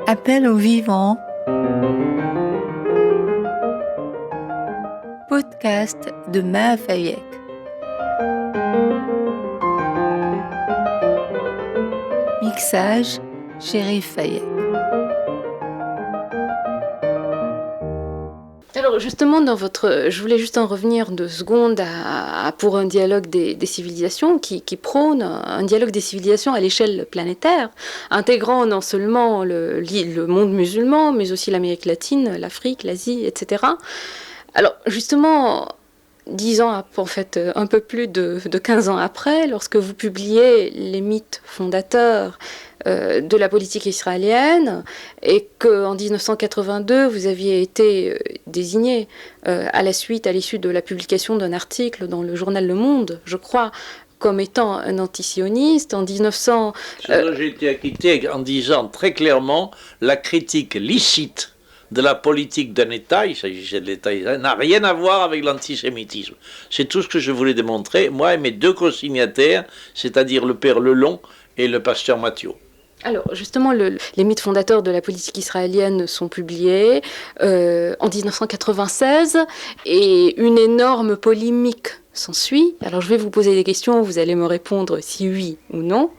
Appel au vivant. Podcast de Maa Fayek. Mixage, Chérif Fayek. Alors justement, je voulais juste en revenir 2 secondes pour un dialogue des civilisations qui prône un dialogue des civilisations à l'échelle planétaire, intégrant non seulement le monde musulman, mais aussi l'Amérique latine, l'Afrique, l'Asie, etc. Alors justement, 10 ans, en fait un peu plus de 15 ans après, lorsque vous publiez les mythes fondateurs de la politique israélienne, et qu'en 1982, vous aviez été désigné à l'issue de la publication d'un article dans le journal Le Monde, je crois, comme étant un antisioniste. En 1900... J'ai été acquitté en disant très clairement la critique licite de la politique d'un État, il s'agissait de l'État israélien, n'a rien à voir avec l'antisémitisme. C'est tout ce que je voulais démontrer, moi et mes 2 co-signataires, c'est-à-dire le père Lelon et le pasteur Mathieu. Alors justement, les mythes fondateurs de la politique israélienne sont publiés en 1996 et une énorme polémique s'ensuit. Alors je vais vous poser des questions, vous allez me répondre si oui ou non.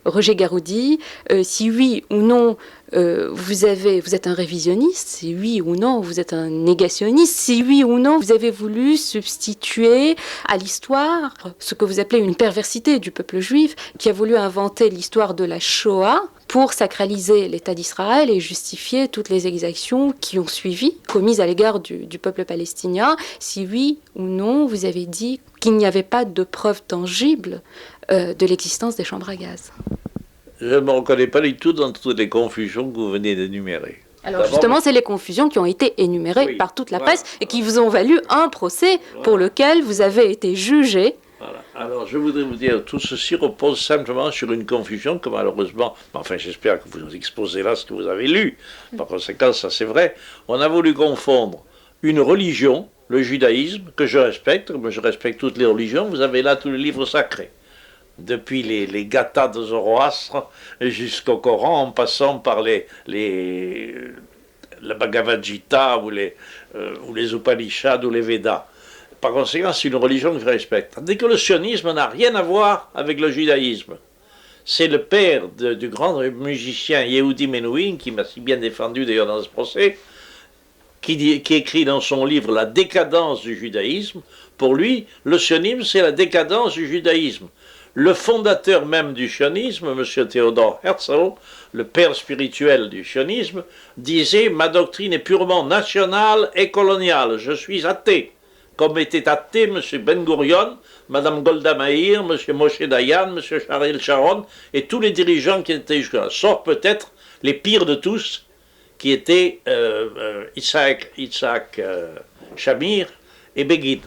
Roger Garoudi, si oui ou non vous êtes un révisionniste, si oui ou non vous êtes un négationniste, si oui ou non vous avez voulu substituer à l'histoire ce que vous appelez une perversité du peuple juif qui a voulu inventer l'histoire de la Shoah pour sacraliser l'État d'Israël et justifier toutes les exactions qui ont suivi, commises à l'égard du peuple palestinien. Si oui ou non vous avez dit qu'il n'y avait pas de preuves tangibles de l'existence des chambres à gaz. Je ne me reconnais pas du tout dans toutes les confusions que vous venez d'énumérer. Alors justement, c'est les confusions qui ont été énumérées par toute la presse et qui vous ont valu un procès pour lequel vous avez été jugé. Voilà. Alors je voudrais vous dire, tout ceci repose simplement sur une confusion que malheureusement, enfin j'espère que vous exposez là ce que vous avez lu. Par conséquent, ça c'est vrai. On a voulu confondre une religion, le judaïsme, que je respecte, mais je respecte toutes les religions. Vous avez là tous les livres sacrés. Depuis les Gathas de Zoroastre jusqu'au Coran, en passant par la Bhagavad Gita ou les Upanishads ou les Védas. Par conséquent, c'est une religion que je respecte. Tandis que le sionisme n'a rien à voir avec le judaïsme. C'est le père du grand musicien Yehudi Menuhin, qui m'a si bien défendu d'ailleurs dans ce procès, qui écrit dans son livre La décadence du judaïsme. Pour lui, le sionisme, c'est la décadence du judaïsme. Le fondateur même du sionisme, M. Theodor Herzl, le père spirituel du sionisme, disait « Ma doctrine est purement nationale et coloniale, je suis athée », comme étaient athées M. Ben Gurion, Mme Golda Meir, M. Moshe Dayan, M. Ariel Sharon et tous les dirigeants qui étaient jusque-là, sauf peut-être les pires de tous, qui étaient Isaac Shamir et Begin,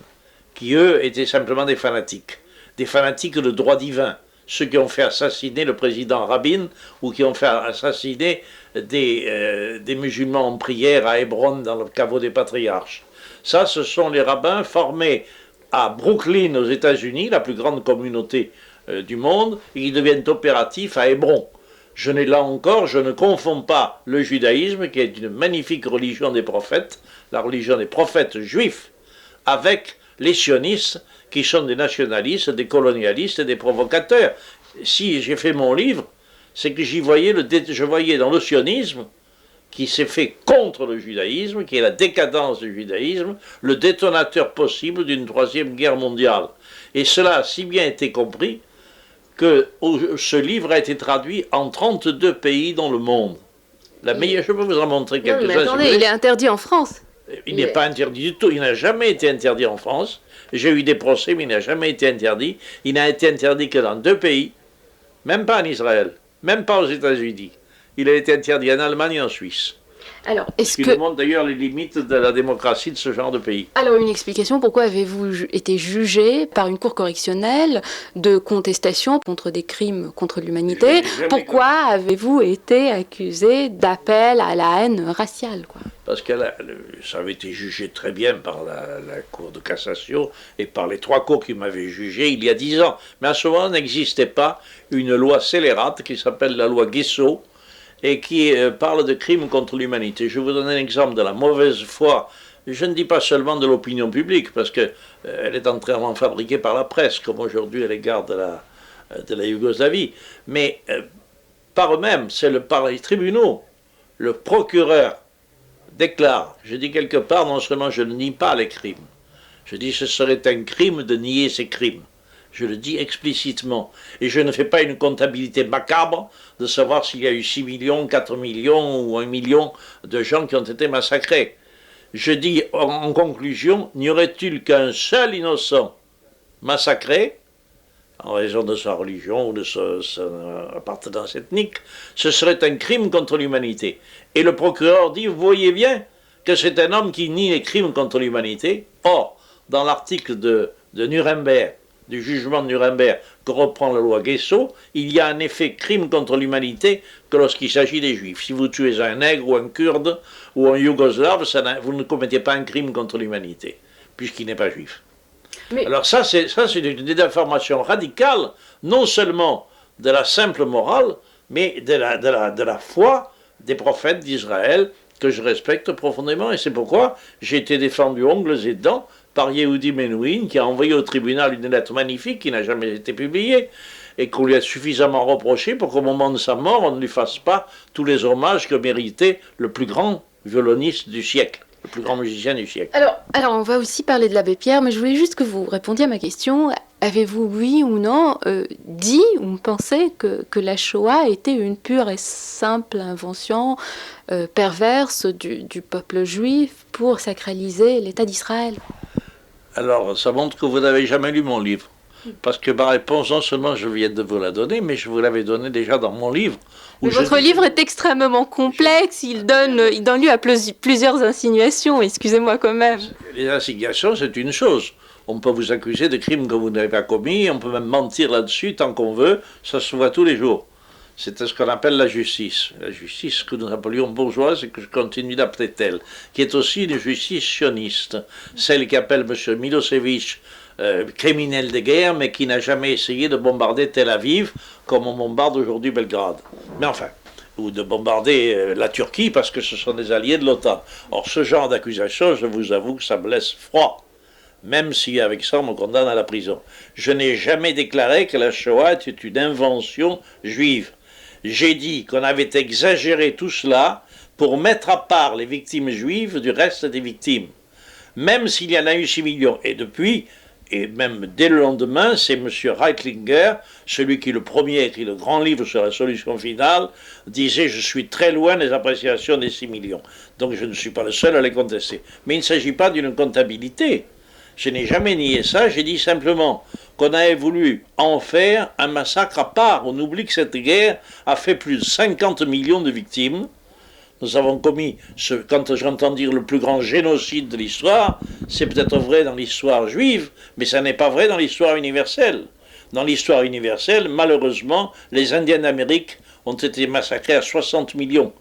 qui eux étaient simplement des fanatiques de droit divin, ceux qui ont fait assassiner le président Rabin ou qui ont fait assassiner des musulmans en prière à Hébron dans le caveau des patriarches. Ça, ce sont les rabbins formés à Brooklyn aux États-Unis, la plus grande communauté du monde, et qui deviennent opératifs à Hébron. Je ne confonds pas le judaïsme, qui est une magnifique religion des prophètes, la religion des prophètes juifs, avec les sionistes, qui sont des nationalistes, des colonialistes et des provocateurs. Si j'ai fait mon livre, c'est que je voyais dans le sionisme, qui s'est fait contre le judaïsme, qui est la décadence du judaïsme, le détonateur possible d'une 3e guerre mondiale. Et cela a si bien été compris que ce livre a été traduit en 32 pays dans le monde. Je peux vous en montrer quelques-uns. Mais attendez, il est interdit en France. Il n'est pas interdit du tout, il n'a jamais été interdit en France. J'ai eu des procès, mais il n'a jamais été interdit. Il n'a été interdit que dans 2 pays, même pas en Israël, même pas aux États-Unis. Il a été interdit en Allemagne et en Suisse. Alors, ce qui montre d'ailleurs les limites de la démocratie de ce genre de pays. Alors, une explication, pourquoi avez-vous été jugé par une cour correctionnelle de contestation contre des crimes contre l'humanité? Pourquoi avez-vous été accusé d'appel à la haine raciale, quoi? Parce que ça avait été jugé très bien par la Cour de cassation et par les 3 cours qui m'avaient jugé il y a 10 ans. Mais à ce moment, n'existait pas une loi scélérate qui s'appelle la loi Guesso et qui parle de crimes contre l'humanité. Je vous donne un exemple de la mauvaise foi. Je ne dis pas seulement de l'opinion publique, parce qu'elle est entièrement fabriquée par la presse, comme aujourd'hui à l'égard de la Yougoslavie, mais par eux-mêmes, par les tribunaux. Le procureur déclare, je dis quelque part, non seulement je ne nie pas les crimes, je dis ce serait un crime de nier ces crimes. Je le dis explicitement. Et je ne fais pas une comptabilité macabre de savoir s'il y a eu 6 millions, 4 millions ou 1 million de gens qui ont été massacrés. Je dis en conclusion, n'y aurait-il qu'un seul innocent massacré en raison de sa religion ou de son appartenance ethnique, ce serait un crime contre l'humanité. Et le procureur dit, vous voyez bien que c'est un homme qui nie les crimes contre l'humanité. Or, dans l'article de Nuremberg, du jugement de Nuremberg que reprend la loi Guesso, il y a un effet crime contre l'humanité que lorsqu'il s'agit des juifs. Si vous tuez un nègre ou un kurde ou un yougoslave, vous ne commettez pas un crime contre l'humanité, puisqu'il n'est pas juif. Mais... Alors ça, c'est une déformation radicale, non seulement de la simple morale, mais de la foi des prophètes d'Israël, que je respecte profondément, et c'est pourquoi j'ai été défendu ongles et dents par Yehudi Menuhin, qui a envoyé au tribunal une lettre magnifique qui n'a jamais été publiée, et qu'on lui a suffisamment reproché pour qu'au moment de sa mort, on ne lui fasse pas tous les hommages que méritait le plus grand violoniste du siècle, le plus grand musicien du siècle. Alors on va aussi parler de l'abbé Pierre, mais je voulais juste que vous répondiez à ma question. Avez-vous, oui ou non, dit ou pensé que la Shoah était une pure et simple invention perverse du peuple juif pour sacraliser l'État d'Israël? Alors, ça montre que vous n'avez jamais lu mon livre. Parce que ma réponse, non seulement je viens de vous la donner, mais je vous l'avais donnée déjà dans mon livre. Votre livre est extrêmement complexe, il donne lieu à plusieurs insinuations, excusez-moi quand même. Les insinuations, c'est une chose. On peut vous accuser de crimes que vous n'avez pas commis, on peut même mentir là-dessus tant qu'on veut, ça se voit tous les jours. C'est ce qu'on appelle la justice. La justice que nous appelions bourgeoise et que je continue d'appeler telle, qui est aussi une justice sioniste, celle qu'appelle M. Milosevic criminel de guerre, mais qui n'a jamais essayé de bombarder Tel Aviv comme on bombarde aujourd'hui Belgrade. Mais enfin, ou de bombarder la Turquie parce que ce sont des alliés de l'OTAN. Or, ce genre d'accusation, je vous avoue que ça me laisse froid. Même si avec ça on me condamne à la prison. Je n'ai jamais déclaré que la Shoah était une invention juive. J'ai dit qu'on avait exagéré tout cela pour mettre à part les victimes juives du reste des victimes. Même s'il y en a eu 6 millions. Et depuis, et même dès le lendemain, c'est M. Reitlinger, celui qui le premier écrit le grand livre sur la solution finale, disait « Je suis très loin des appréciations des 6 millions ». Donc je ne suis pas le seul à les contester. Mais il ne s'agit pas d'une comptabilité. Je n'ai jamais nié ça, j'ai dit simplement qu'on avait voulu en faire un massacre à part. On oublie que cette guerre a fait plus de 50 millions de victimes. Nous avons commis, quand j'entends dire le plus grand génocide de l'histoire, c'est peut-être vrai dans l'histoire juive, mais ça n'est pas vrai dans l'histoire universelle. Dans l'histoire universelle, malheureusement, les Indiens d'Amérique ont été massacrés à 60 millions.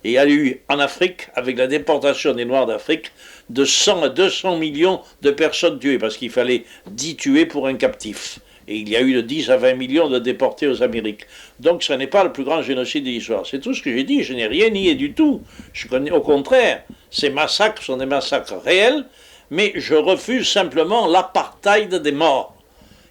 Et il y a eu en Afrique, avec la déportation des Noirs d'Afrique, de 100 à 200 millions de personnes tuées, parce qu'il fallait 10 tués pour un captif. Et il y a eu de 10 à 20 millions de déportés aux Amériques. Donc ce n'est pas le plus grand génocide de l'histoire. C'est tout ce que j'ai dit, je n'ai rien nié du tout. Au contraire, ces massacres sont des massacres réels, mais je refuse simplement l'apartheid des morts.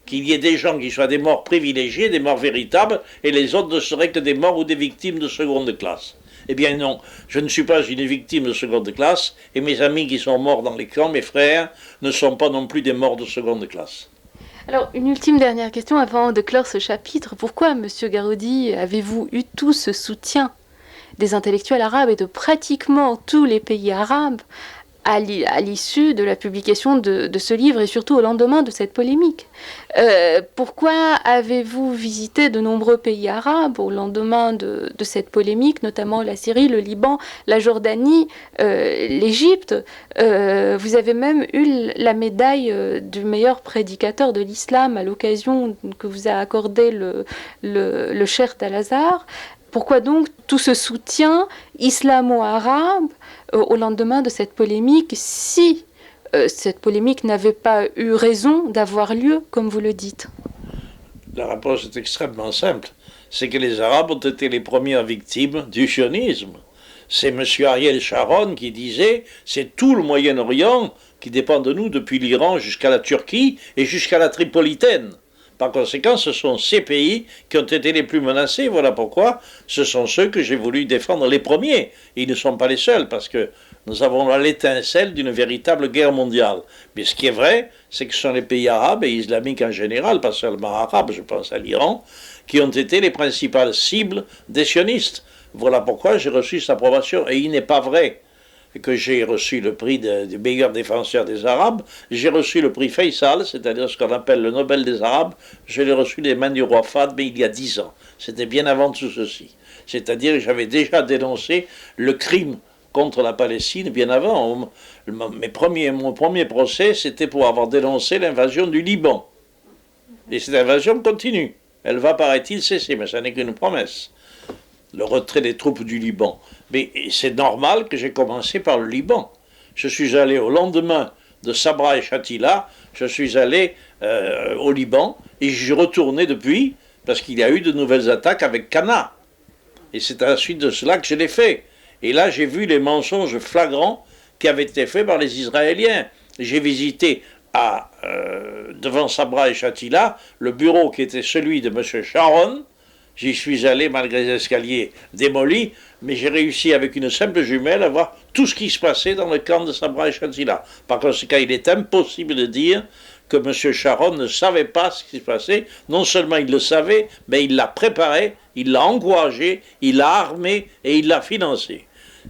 Qu'il y ait des gens qui soient des morts privilégiés, des morts véritables, et les autres ne seraient que des morts ou des victimes de seconde classe. Eh bien non, je ne suis pas une victime de seconde classe, et mes amis qui sont morts dans les camps, mes frères, ne sont pas non plus des morts de seconde classe. Alors, une ultime dernière question avant de clore ce chapitre. Pourquoi, Monsieur Garoudi, avez-vous eu tout ce soutien des intellectuels arabes et de pratiquement tous les pays arabes à l'issue de la publication de ce livre et surtout au lendemain de cette polémique? Pourquoi avez-vous visité de nombreux pays arabes au lendemain de cette polémique, notamment la Syrie, le Liban, la Jordanie, l'Égypte? Vous avez même eu la médaille du meilleur prédicateur de l'islam à l'occasion que vous a accordé le Cheikh Al-Azhar. Pourquoi donc tout ce soutien islamo-arabe au lendemain de cette polémique, si cette polémique n'avait pas eu raison d'avoir lieu, comme vous le dites? La réponse est extrêmement simple. C'est que les Arabes ont été les premières victimes du sionisme. C'est M. Ariel Sharon qui disait c'est tout le Moyen-Orient qui dépend de nous depuis l'Iran jusqu'à la Turquie et jusqu'à la Tripolitaine. Par conséquent, ce sont ces pays qui ont été les plus menacés. Voilà pourquoi ce sont ceux que j'ai voulu défendre les premiers. Et ils ne sont pas les seuls, parce que nous avons là l'étincelle d'une véritable guerre mondiale. Mais ce qui est vrai, c'est que ce sont les pays arabes et islamiques en général, pas seulement arabes, je pense à l'Iran, qui ont été les principales cibles des sionistes. Voilà pourquoi j'ai reçu cette approbation. Et il n'est pas vrai que j'ai reçu le prix du meilleur défenseur des Arabes. J'ai reçu le prix Faisal, c'est-à-dire ce qu'on appelle le Nobel des Arabes. Je l'ai reçu des mains du roi Fahd, mais il y a 10 ans. C'était bien avant tout ceci. C'est-à-dire que j'avais déjà dénoncé le crime contre la Palestine bien avant. Mon premier procès, c'était pour avoir dénoncé l'invasion du Liban. Et cette invasion continue. Elle va, paraît-il, cesser, mais ça n'est qu'une promesse. Le retrait des troupes du Liban. Mais c'est normal que j'ai commencé par le Liban. Je suis allé au lendemain de Sabra et Shatila, je suis allé au Liban, et j'y suis retourné depuis, parce qu'il y a eu de nouvelles attaques avec Cana. Et c'est à la suite de cela que je l'ai fait. Et là, j'ai vu les mensonges flagrants qui avaient été faits par les Israéliens. J'ai visité devant Sabra et Shatila le bureau qui était celui de M. Sharon. J'y suis allé malgré les escaliers démolis, mais j'ai réussi avec une simple jumelle à voir tout ce qui se passait dans le camp de Sabra et Shatila. Par conséquent, il est impossible de dire que M. Sharon ne savait pas ce qui se passait. Non seulement il le savait, mais il l'a préparé, il l'a encouragé, il l'a armé et il l'a financé.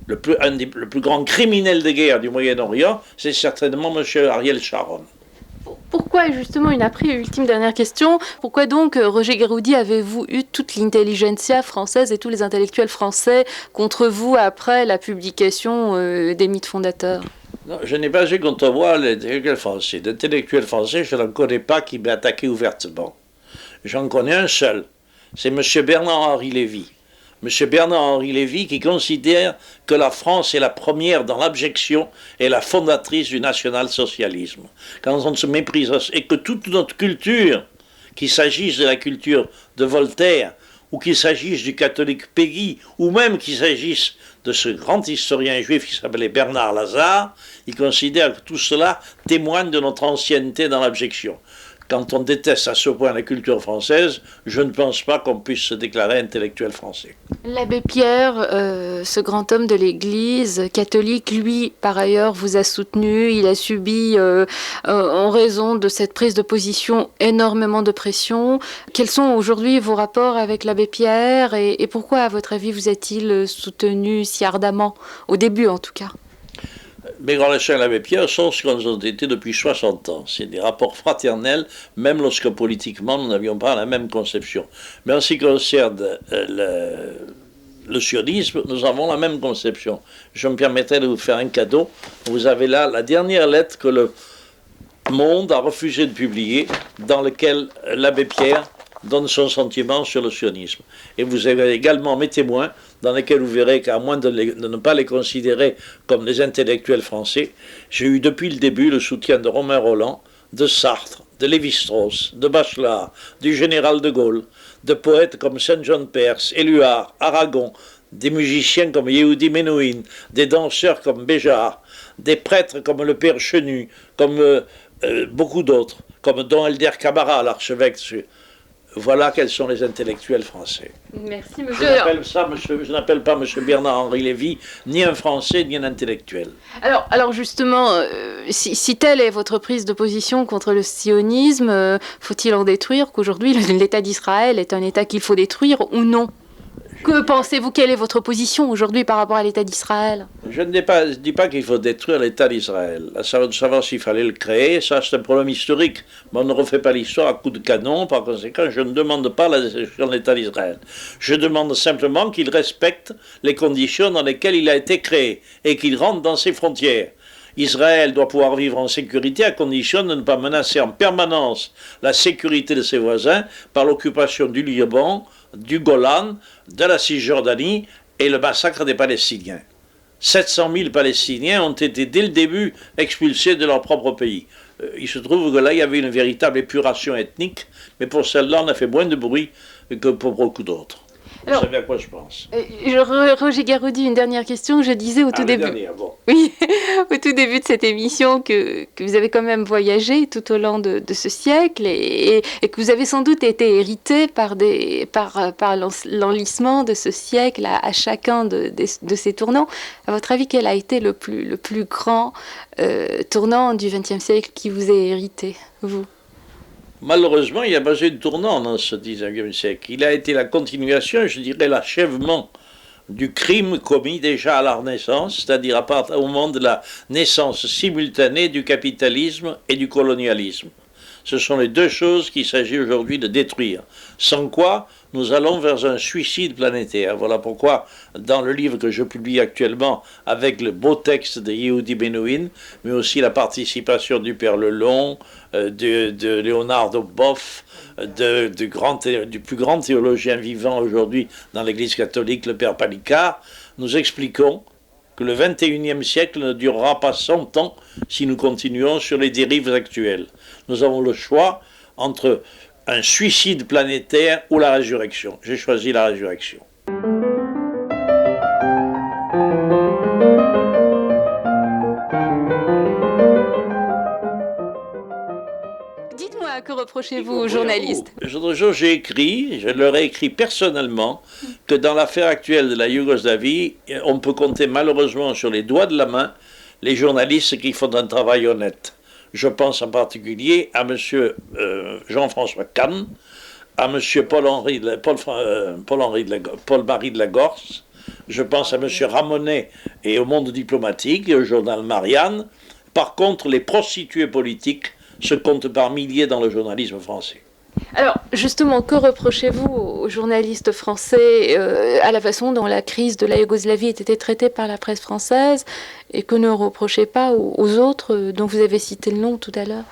Le plus grand criminel de guerre du Moyen-Orient, c'est certainement M. Ariel Sharon. Pourquoi, justement, ultime dernière question, pourquoi donc, Roger Guéroudi, avez-vous eu toute l'intelligentsia française et tous les intellectuels français contre vous après la publication des mythes fondateurs? Non, je n'ai pas eu contre moi les intellectuels français. D'intellectuels français, je n'en connais pas qui m'ait attaqué ouvertement. J'en connais un seul, c'est M. Bernard-Henri Lévy. M. Bernard-Henri Lévy qui considère que la France est la première dans l'abjection et la fondatrice du national-socialisme. Quand on se méprise et que toute notre culture, qu'il s'agisse de la culture de Voltaire, ou qu'il s'agisse du catholique Péguy, ou même qu'il s'agisse de ce grand historien juif qui s'appelait Bernard Lazare, il considère que tout cela témoigne de notre ancienneté dans l'abjection. Quand on déteste à ce point la culture française, je ne pense pas qu'on puisse se déclarer intellectuel français. L'abbé Pierre, ce grand homme de l'Église catholique, lui, par ailleurs, vous a soutenu. Il a subi, en raison de cette prise de position, énormément de pression. Quels sont aujourd'hui vos rapports avec l'abbé Pierre et pourquoi, à votre avis, vous a-t-il soutenu si ardemment, au début en tout cas? Mes relations avec l'abbé Pierre sont ce qu'elles ont été depuis 60 ans. C'est des rapports fraternels, même lorsque politiquement nous n'avions pas la même conception. Mais en ce qui concerne le sionisme, nous avons la même conception. Je me permettrai de vous faire un cadeau. Vous avez là la dernière lettre que le Monde a refusé de publier, dans laquelle l'abbé Pierre donne son sentiment sur le sionisme. Et vous avez également mes témoins, dans lesquels vous verrez qu'à moins de ne pas les considérer comme des intellectuels français, j'ai eu depuis le début le soutien de Romain Rolland, de Sartre, de Lévi-Strauss, de Bachelard, du général de Gaulle, de poètes comme Saint John Perse, Éluard, Aragon, des musiciens comme Yehudi Menuhin, des danseurs comme Béjart, des prêtres comme le père Chenu, comme beaucoup d'autres, comme Don Helder Camara, l'archevêque. Voilà quels sont les intellectuels français. Merci, monsieur. Je n'appelle pas M. Bernard-Henri Lévy ni un Français ni un intellectuel. Alors justement, si telle est votre prise de position contre le sionisme, faut-il en détruire? Qu'aujourd'hui l'État d'Israël est un État qu'il faut détruire ou non? Que pensez-vous? Quelle est votre position aujourd'hui par rapport à l'État d'Israël? Je ne dis pas qu'il faut détruire l'État d'Israël. À savoir s'il fallait le créer, ça c'est un problème historique. Mais on ne refait pas l'histoire à coups de canon, par conséquent je ne demande pas la destruction de l'État d'Israël. Je demande simplement qu'il respecte les conditions dans lesquelles il a été créé et qu'il rentre dans ses frontières. Israël doit pouvoir vivre en sécurité à condition de ne pas menacer en permanence la sécurité de ses voisins par l'occupation du Liban, du Golan, de la Cisjordanie et le massacre des Palestiniens. 700 000 Palestiniens ont été dès le début expulsés de leur propre pays. Il se trouve que là, il y avait une véritable épuration ethnique, mais pour celle-là, on a fait moins de bruit que pour beaucoup d'autres. Vous savez à quoi je pense. Roger Garaudy, une dernière question. Je disais au tout début. Bon. Oui, au tout début de cette émission que vous avez quand même voyagé tout au long de ce siècle et que vous avez sans doute été hérité par l'enlissement de ce siècle à chacun de ces tournants. À votre avis, quel a été le plus grand tournant du XXe siècle qui vous est hérité, vous ? Malheureusement, il n'y a pas eu de tournant dans ce XIXe siècle. Il a été la continuation, je dirais l'achèvement du crime commis déjà à la Renaissance, c'est-à-dire au moment de la naissance simultanée du capitalisme et du colonialisme. Ce sont les deux choses qu'il s'agit aujourd'hui de détruire. Sans quoi, nous allons vers un suicide planétaire. Voilà pourquoi, dans le livre que je publie actuellement, avec le beau texte de Yehudi Menuhin, mais aussi la participation du Père Lelon, de Leonardo Boff, du plus grand théologien vivant aujourd'hui dans l'Église catholique, le Père Palicard, nous expliquons que le XXIe siècle ne durera pas 100 ans si nous continuons sur les dérives actuelles. Nous avons le choix entre un suicide planétaire ou la résurrection. J'ai choisi la résurrection. Dites-moi, que reprochez-vous aux journalistes ? L'autre jour, je leur ai écrit personnellement que dans l'affaire actuelle de la Yougoslavie, on peut compter malheureusement sur les doigts de la main les journalistes qui font un travail honnête. Je pense en particulier à M. Jean-François Kahn, à M. Paul-Marie de la Gorce, je pense à M. Ramonet et au Monde diplomatique et au journal Marianne. Par contre, les prostituées politiques se comptent par milliers dans le journalisme français. Alors, justement, que reprochez-vous aux journalistes français à la façon dont la crise de la Yougoslavie a été traitée par la presse française et que ne reprochez pas aux autres dont vous avez cité le nom tout à l'heure ?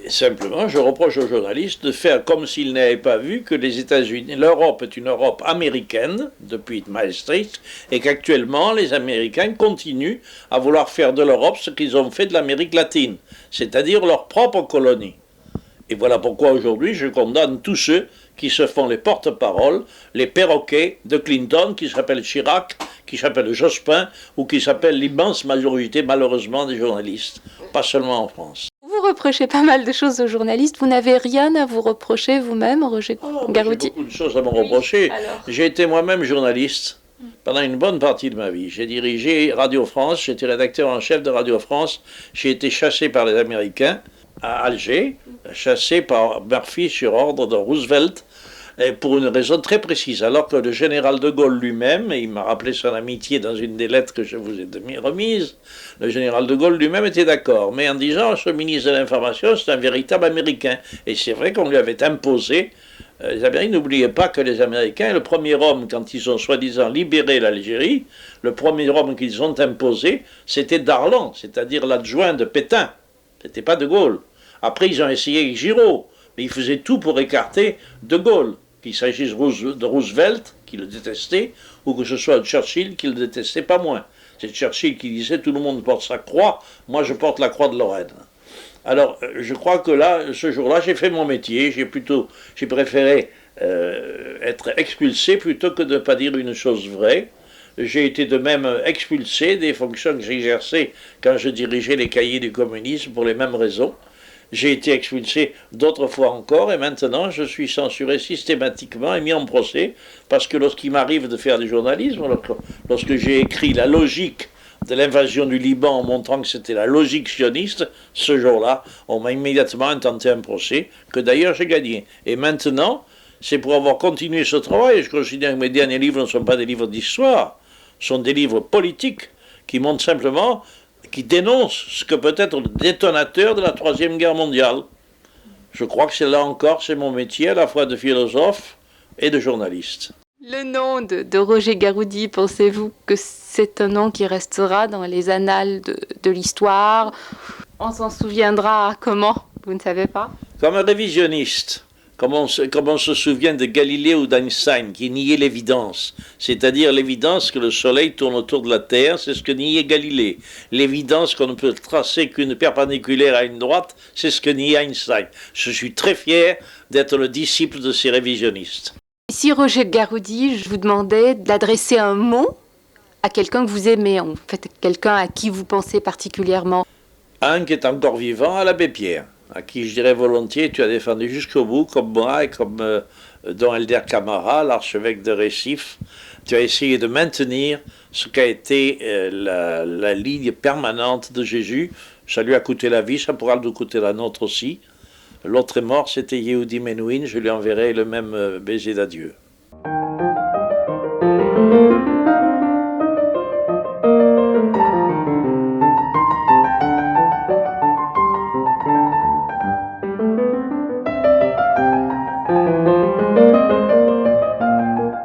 Simplement, je reproche aux journalistes de faire comme s'ils n'avaient pas vu que les États-Unis, l'Europe est une Europe américaine depuis Maastricht et qu'actuellement les Américains continuent à vouloir faire de l'Europe ce qu'ils ont fait de l'Amérique latine, c'est-à-dire leur propre colonie. Et voilà pourquoi aujourd'hui je condamne tous ceux qui se font les porte-paroles, les perroquets de Clinton, qui s'appellent Chirac, qui s'appellent Jospin, ou qui s'appellent l'immense majorité malheureusement des journalistes, pas seulement en France. Vous reprochez pas mal de choses aux journalistes, vous n'avez rien à vous reprocher vous-même, Roger Garaudy ? J'ai beaucoup de choses à me reprocher. Oui, j'ai été moi-même journaliste pendant une bonne partie de ma vie. J'ai dirigé Radio France, j'étais rédacteur en chef de Radio France, j'ai été chassé par les Américains à Alger, chassé par Murphy sur ordre de Roosevelt, et pour une raison très précise, alors que le général de Gaulle lui-même, et il m'a rappelé son amitié dans une des lettres que je vous ai remises, le général de Gaulle lui-même était d'accord, mais en disant, ce ministre de l'Information, c'est un véritable Américain. Et c'est vrai qu'on lui avait imposé, les Américains, n'oubliez pas que les Américains, le premier homme, quand ils ont soi-disant libéré l'Algérie, le premier homme qu'ils ont imposé, c'était Darlan, c'est-à-dire l'adjoint de Pétain. C'était pas de Gaulle. Après, ils ont essayé avec Giraud, mais ils faisaient tout pour écarter de Gaulle, qu'il s'agisse de Roosevelt, qui le détestait, ou que ce soit Churchill, qui le détestait pas moins. C'est Churchill qui disait « tout le monde porte sa croix, moi je porte la croix de Lorraine ». Alors, je crois que là, ce jour-là, j'ai fait mon métier, j'ai préféré être expulsé plutôt que de ne pas dire une chose vraie. J'ai été de même expulsé des fonctions que j'exerçais quand je dirigeais les cahiers du communisme pour les mêmes raisons. J'ai été expulsé d'autres fois encore et maintenant je suis censuré systématiquement et mis en procès parce que lorsqu'il m'arrive de faire du journalisme, lorsque j'ai écrit la logique de l'invasion du Liban en montrant que c'était la logique sioniste, ce jour-là, on m'a immédiatement intenté un procès que d'ailleurs j'ai gagné. Et maintenant, c'est pour avoir continué ce travail, je considère que mes derniers livres ne sont pas des livres d'histoire, sont des livres politiques qui montrent simplement, qui dénoncent ce que peut être le détonateur de la Troisième Guerre mondiale. Je crois que c'est là encore, c'est mon métier à la fois de philosophe et de journaliste. Le nom de Roger Garaudy, pensez-vous que c'est un nom qui restera dans les annales de l'histoire ? On s'en souviendra comment ? Vous ne savez pas ? Comme un révisionniste, comme on se souvient de Galilée ou d'Einstein, qui niaient l'évidence, c'est-à-dire l'évidence que le Soleil tourne autour de la Terre, c'est ce que niait Galilée. L'évidence qu'on ne peut tracer qu'une perpendiculaire à une droite, c'est ce que niait Einstein. Je suis très fier d'être le disciple de ces révisionnistes. Si Roger Garaudy, je vous demandais d'adresser un mot à quelqu'un que vous aimez, en fait, quelqu'un à qui vous pensez particulièrement. Un qui est encore vivant, à l'abbé Pierre, à qui je dirais volontiers, tu as défendu jusqu'au bout, comme moi et comme Don Helder Camara, l'archevêque de Récif. Tu as essayé de maintenir ce qu'a été la ligne permanente de Jésus. Ça lui a coûté la vie, ça pourra nous coûter la nôtre aussi. L'autre est mort, c'était Yehudi Menuhin, je lui enverrai le même baiser d'adieu.